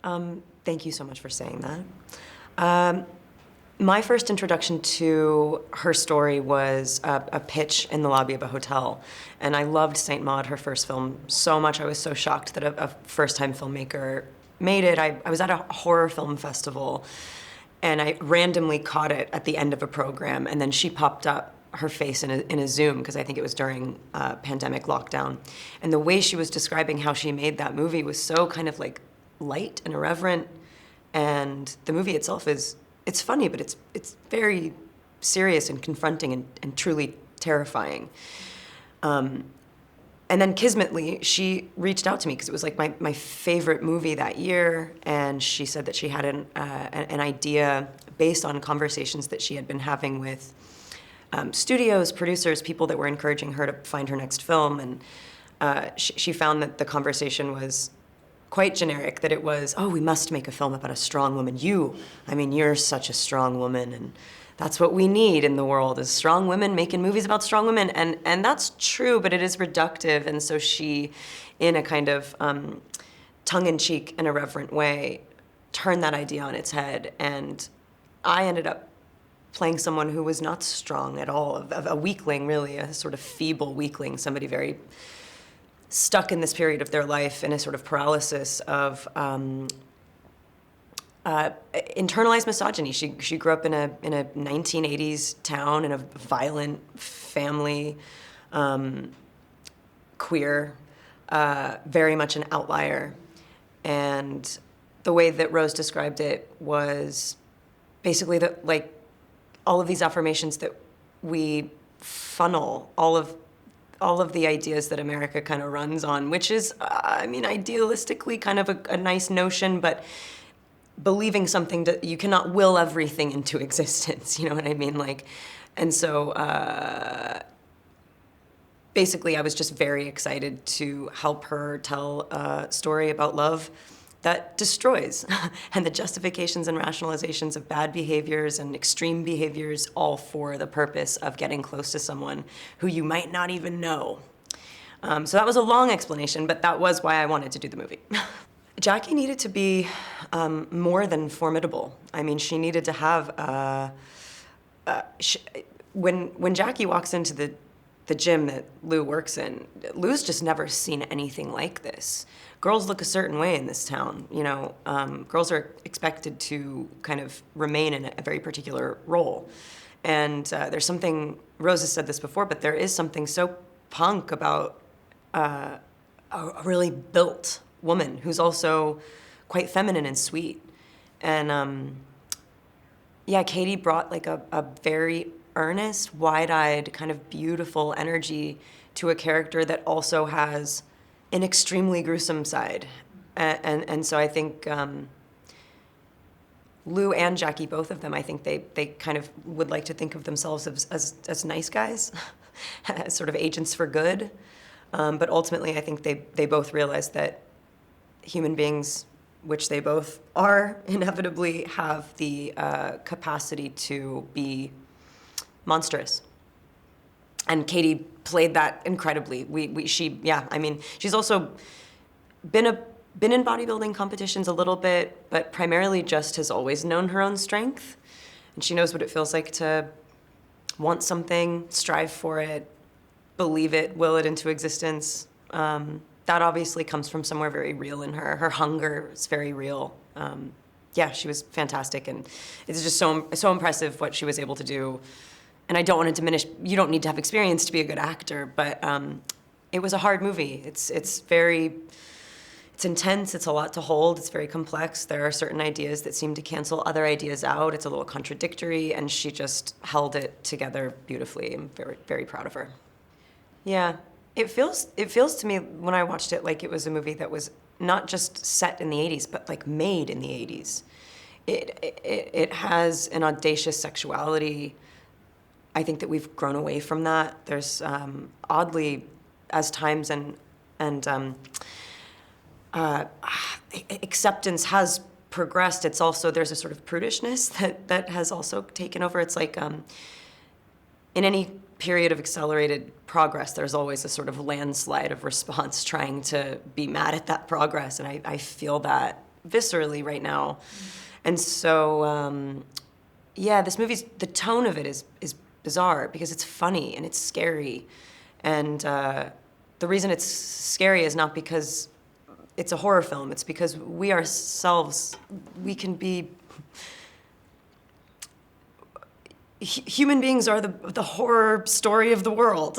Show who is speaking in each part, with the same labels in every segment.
Speaker 1: Thank you so much for saying that. My first introduction to her story was a pitch in the lobby of a hotel. And I loved Saint Maud, her first film, so much. I was so shocked that a first-time filmmaker made it. I was at a horror film festival, and I randomly caught it at the end of a program, and then she popped up, her face in a Zoom, because I think it was during pandemic lockdown. And the way she was describing how she made that movie was so kind of like light and irreverent. And the movie itself it's funny, but it's very serious and confronting and truly terrifying. And then kismetly, she reached out to me because it was like my favorite movie that year, and she said that she had an idea based on conversations that she had been having with studios, producers, people that were encouraging her to find her next film, and she found that the conversation was quite generic, that it was, oh, we must make a film about a strong woman. You're such a strong woman, and that's what we need in the world, is strong women making movies about strong women. And that's true, but it is reductive, and so she, in a kind of tongue-in-cheek and irreverent way, turned that idea on its head, and I ended up playing someone who was not strong at all, of a weakling, really, a sort of feeble weakling, somebody very stuck in this period of their life in a sort of paralysis of internalized misogyny. She grew up in a 1980s town, in a violent family, queer, very much an outlier. And the way that Rose described it was basically that, like, all of these affirmations that we funnel, all of the ideas that America kind of runs on, which is, idealistically kind of a nice notion, but believing something that you cannot will everything into existence, you know what I mean? And so basically I was just very excited to help her tell a story about love that destroys, and the justifications and rationalizations of bad behaviors and extreme behaviors, all for the purpose of getting close to someone who you might not even know. So that was a long explanation, but that was why I wanted to do the movie. Jackie needed to be more than formidable. I mean, she needed to have, when Jackie walks into the gym that Lou works in, Lou's just never seen anything like this. Girls look a certain way in this town, you know. Girls are expected to kind of remain in a very particular role. And there's something, Rose has said this before, but there is something so punk about a really built woman who's also quite feminine and sweet. And Katy brought like a very earnest, wide-eyed, kind of beautiful energy to a character that also has an extremely gruesome side. And so I think Lou and Jackie, both of them, I think they kind of would like to think of themselves as nice guys, as sort of agents for good. But ultimately, I think they both realize that human beings, which they both are, inevitably have the capacity to be monstrous. And Katy played that incredibly. She's also been in bodybuilding competitions a little bit, but primarily just has always known her own strength. And she knows what it feels like to want something, strive for it, believe it, will it into existence. That obviously comes from somewhere very real in her. Her hunger is very real. She was fantastic, and it's just so impressive what she was able to do. And I don't want to diminish, you don't need to have experience to be a good actor, but it was a hard movie. It's intense, it's a lot to hold, it's very complex. There are certain ideas that seem to cancel other ideas out. It's a little contradictory, and she just held it together beautifully. I'm very, very proud of her. Yeah, it feels to me when I watched it like it was a movie that was not just set in the 80s, but like made in the 80s. It has an audacious sexuality. I think that we've grown away from that. There's oddly, as times and acceptance has progressed, it's also, there's a sort of prudishness that has also taken over. It's like in any period of accelerated progress, there's always a sort of landslide of response trying to be mad at that progress, and I feel that viscerally right now. And so, yeah, this movie's, the tone of it is bizarre because it's funny and it's scary. And the reason it's scary is not because it's a horror film, it's because we ourselves, we can be, human beings are the horror story of the world.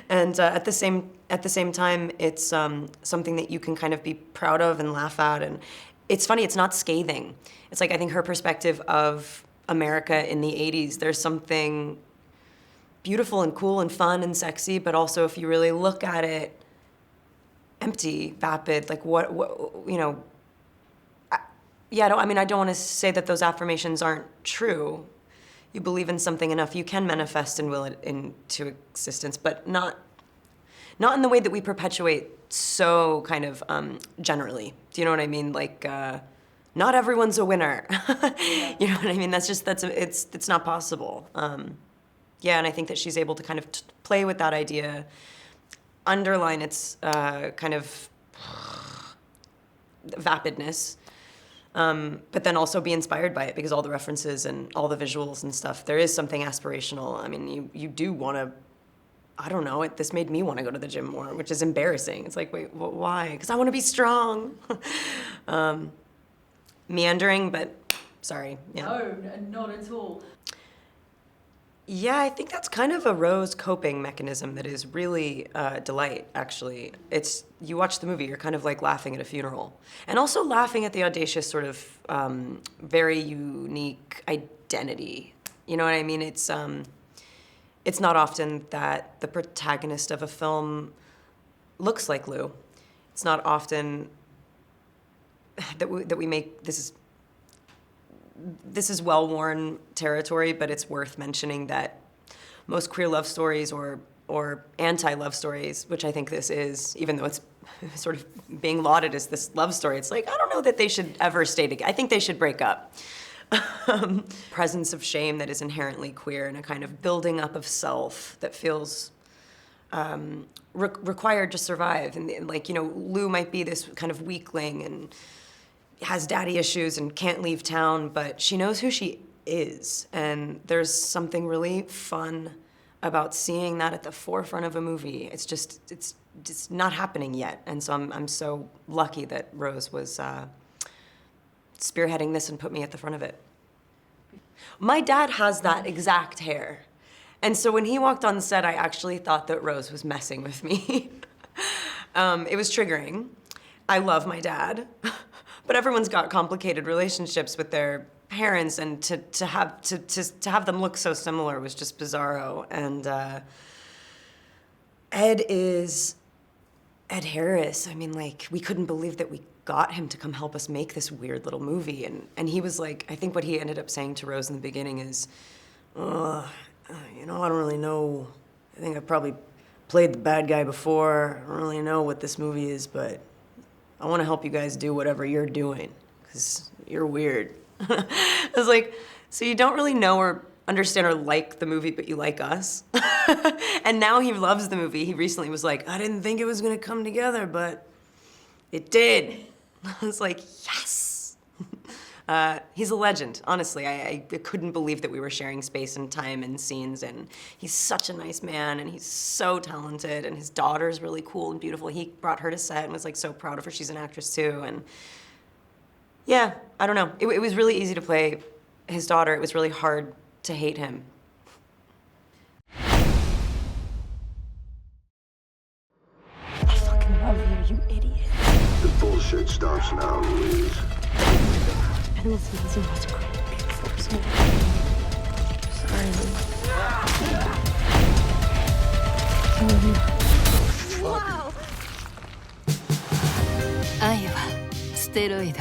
Speaker 1: And at the same time, it's something that you can kind of be proud of and laugh at. And it's funny, it's not scathing. It's like, I think her perspective of America in the 80s, there's something beautiful and cool and fun and sexy, but also if you really look at it, empty, vapid, like what you know, yeah, I don't want to say that those affirmations aren't true. You believe in something enough, you can manifest and will it into existence, but not in the way that we perpetuate so kind of generally. Do you know what I mean? Like, not everyone's a winner. You know what I mean? It's not possible. Yeah, and I think that she's able to kind of play with that idea, underline its kind of vapidness, but then also be inspired by it because all the references and all the visuals and stuff, there is something aspirational. I mean, you do want to, I don't know, this made me want to go to the gym more, which is embarrassing. It's like, wait, why? Because I want to be strong. Meandering, but sorry. Yeah.
Speaker 2: No, not at all.
Speaker 1: Yeah, I think that's kind of a Rose coping mechanism that is really a delight, actually. You watch the movie, you're kind of like laughing at a funeral. And also laughing at the audacious sort of very unique identity. You know what I mean? It's not often that the protagonist of a film looks like Lou. It's not often that we make, this is well-worn territory, but it's worth mentioning that most queer love stories or anti-love stories, which I think this is, even though it's sort of being lauded as this love story, it's like, I don't know that they should ever stay together. I think they should break up. Presence of shame that is inherently queer and a kind of building up of self that feels required to survive. And like, you know, Lou might be this kind of weakling and has daddy issues and can't leave town, but she knows who she is. And there's something really fun about seeing that at the forefront of a movie. It's just not happening yet. And so I'm so lucky that Rose was spearheading this and put me at the front of it. My dad has that exact hair. And so when he walked on the set, I actually thought that Rose was messing with me. It was triggering. I love my dad. But everyone's got complicated relationships with their parents, and to have them look so similar was just bizarro. And Ed Harris. I mean, like, we couldn't believe that we got him to come help us make this weird little movie. And he was like, I think what he ended up saying to Rose in the beginning is, you know, I don't really know. I think I've probably played the bad guy before. I don't really know what this movie is, but I want to help you guys do whatever you're doing, because you're weird. I was like, so you don't really know or understand or like the movie, but you like us? And now he loves the movie. He recently was like, I didn't think it was going to come together, but it did. I was like, yes. He's a legend, honestly. I couldn't believe that we were sharing space and time and scenes, and he's such a nice man, and he's so talented, and his daughter's really cool and beautiful. He brought her to set and was like so proud of her. She's an actress too, and yeah, I don't know. It was really easy to play his daughter. It was really hard to hate him. I fucking love you, you idiot.
Speaker 3: The bullshit stops now, Louise.
Speaker 1: And this is the most beautiful person. Sorry, Lou. I love you.
Speaker 2: Wow. 愛はステロイド。